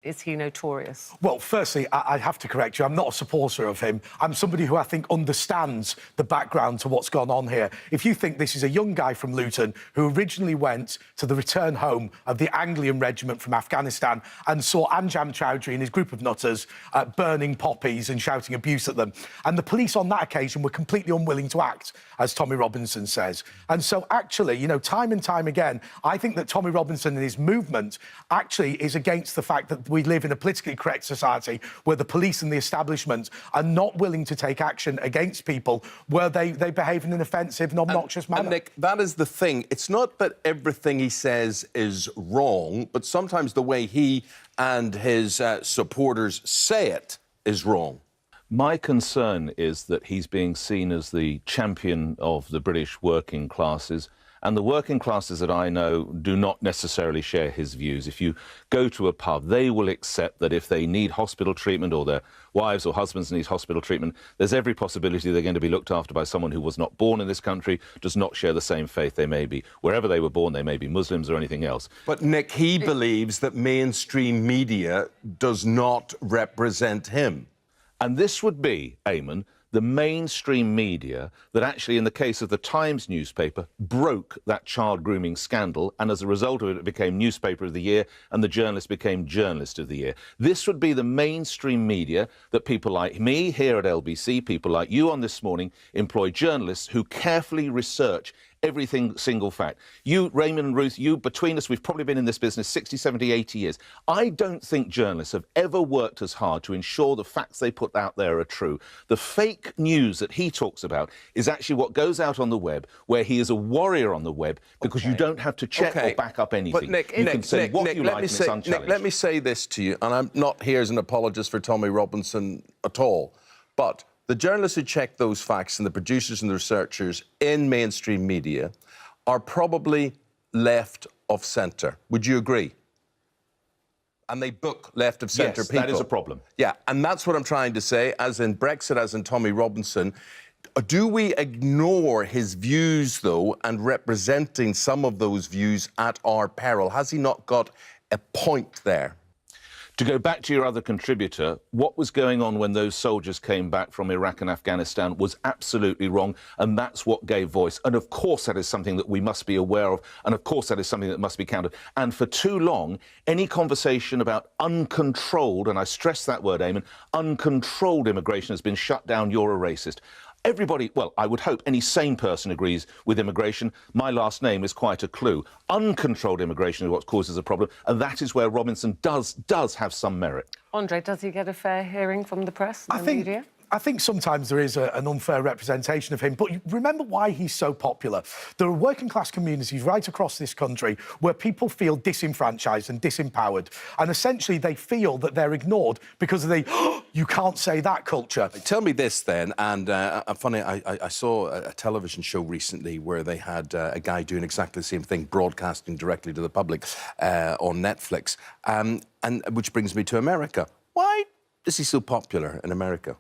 Is he notorious? Well, firstly, I have to correct you. I'm not a supporter of him. I'm somebody who I think understands the background to what's gone on here. If you think this is a young guy from Luton who originally went to the return home of the Anglian Regiment from Afghanistan and saw Anjam Chowdhury and his group of nutters burning poppies and shouting abuse at them, and the police on that occasion were completely unwilling to act, as Tommy Robinson says. And so, actually, you know, time and time again, I think that Tommy Robinson and his movement actually is against the fact that we live in a politically correct society where the police and the establishment are not willing to take action against people where they behave in an offensive and obnoxious manner. And Nick, that is the thing. It's not that everything he says is wrong, but sometimes the way he and his supporters say it is wrong. My concern is that he's being seen as the champion of the British working classes, and the working classes that I know do not necessarily share his views. If you go to a pub, they will accept that if they need hospital treatment or their wives or husbands need hospital treatment, there's every possibility they're going to be looked after by someone who was not born in this country, does not share the same faith. They may be, wherever they were born, they may be Muslims or anything else. But, Nick, he believes that mainstream media does not represent him. And this would be, Eamon, the mainstream media that actually, in the case of the Times newspaper, broke that child grooming scandal, and as a result of it, it became Newspaper of the Year and the journalist became Journalist of the Year. This would be the mainstream media that people like me here at LBC, people like you on This Morning, employ journalists who carefully research everything single fact. You, Raymond and Ruth, you, between us, we've probably been in this business 60, 70, 80 years. I don't think journalists have ever worked as hard to ensure the facts they put out there are true. The fake news that he talks about is actually what goes out on the web, where he is a warrior on the web, because you don't have to check or back up anything. But Nick, you can say what you like and it's unchallenged. Nick, let me say this to you, and I'm not here as an apologist for Tommy Robinson at all, but the journalists who check those facts and the producers and the researchers in mainstream media are probably left of centre. Would you agree? And they book left of centre people. Yes, that is a problem. Yeah, and that's what I'm trying to say, as in Brexit, as in Tommy Robinson. Do we ignore his views, though, and representing some of those views at our peril? Has he not got a point there? To go back to your other contributor, what was going on when those soldiers came back from Iraq and Afghanistan was absolutely wrong, and that's what gave voice. And of course that is something that we must be aware of, and of course that is something that must be countered. And for too long, any conversation about uncontrolled, and I stress that word, Eamon, uncontrolled immigration has been shut down. You're a racist. Everybody, well, I would hope any sane person agrees with immigration. My last name is quite a clue. Uncontrolled immigration is what causes a problem, and that is where Robinson does have some merit. Andre, does he get a fair hearing from the press and the media? I think sometimes there is an unfair representation of him, but remember why he's so popular. There are working-class communities right across this country where people feel disenfranchised and disempowered, and essentially they feel that they're ignored because of the you can't say that culture. Tell me this, then, and funny, I saw a television show recently where they had a guy doing exactly the same thing, broadcasting directly to the public on Netflix, and which brings me to America. Why is he so popular in America?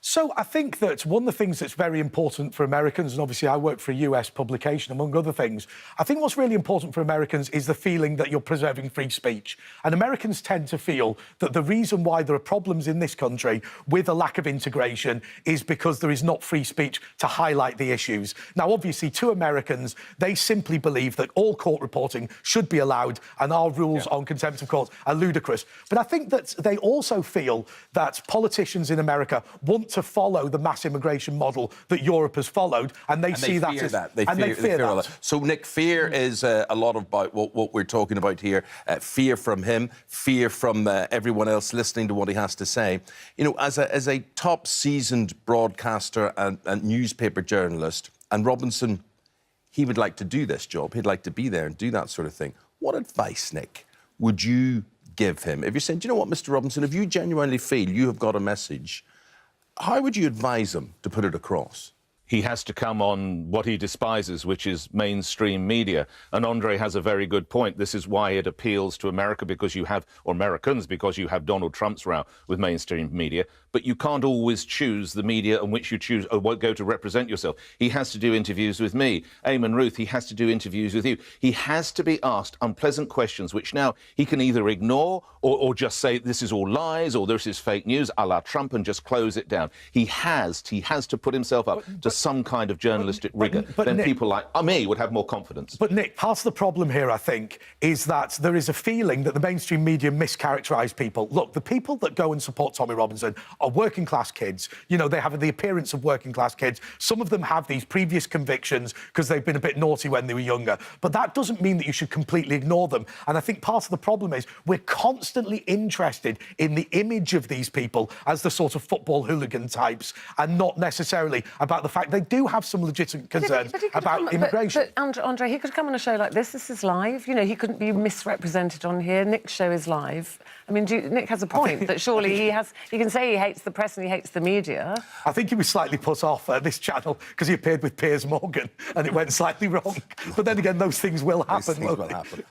So I think that one of the things that's very important for Americans, and obviously I work for a US publication, among other things, I think what's really important for Americans is the feeling that you're preserving free speech. And Americans tend to feel that the reason why there are problems in this country with a lack of integration is because there is not free speech to highlight the issues. Now, obviously, to Americans, they simply believe that all court reporting should be allowed and our rules on contempt of court are ludicrous. But I think that they also feel that politicians in America want to follow the mass immigration model that Europe has followed, and they see that as... They fear that. So, Nick, fear is a lot about what we're talking about here. Fear from him, fear from everyone else listening to what he has to say. You know, as a top seasoned broadcaster and newspaper journalist, and Robinson, he would like to do this job. He'd like to be there and do that sort of thing. What advice, Nick, would you give him? If you're saying, do you know what, Mr. Robinson, if you genuinely feel you have got a message, how would you advise him to put it across? he has to come on what he despises, which is mainstream media. And Andre has a very good point. This is why it appeals to America, because you have, or Americans, because you have Donald Trump's row with mainstream media. But you can't always choose the media on which you choose or what go to represent yourself. He has to do interviews with me. Eamon Ruth, he has to do interviews with you. He has to be asked unpleasant questions, which now he can either ignore or just say this is all lies or this is fake news, a la Trump, and just close it down. He has to put himself up to some kind of journalistic rigour. Then Nick, people like me would have more confidence. But Nick, part of the problem here, I think, is that there is a feeling that the mainstream media mischaracterise people. Look, the people that go and support Tommy Robinson are working class kids. You know, they have the appearance of working class kids. Some of them have these previous convictions because they've been a bit naughty when they were younger. But that doesn't mean that you should completely ignore them. And I think part of the problem is we're constantly interested in the image of these people as the sort of football hooligan types and not necessarily about the fact they do have some legitimate concerns about immigration. But Andre, he could come on a show like this. This is live. You know, he couldn't be misrepresented on here. Nick's show is live. I mean, Nick has a point that surely he can say he hates the press and he hates the media. I think he was slightly put off this channel because he appeared with Piers Morgan and it went slightly wrong. But then again, those things will happen. These things will happen.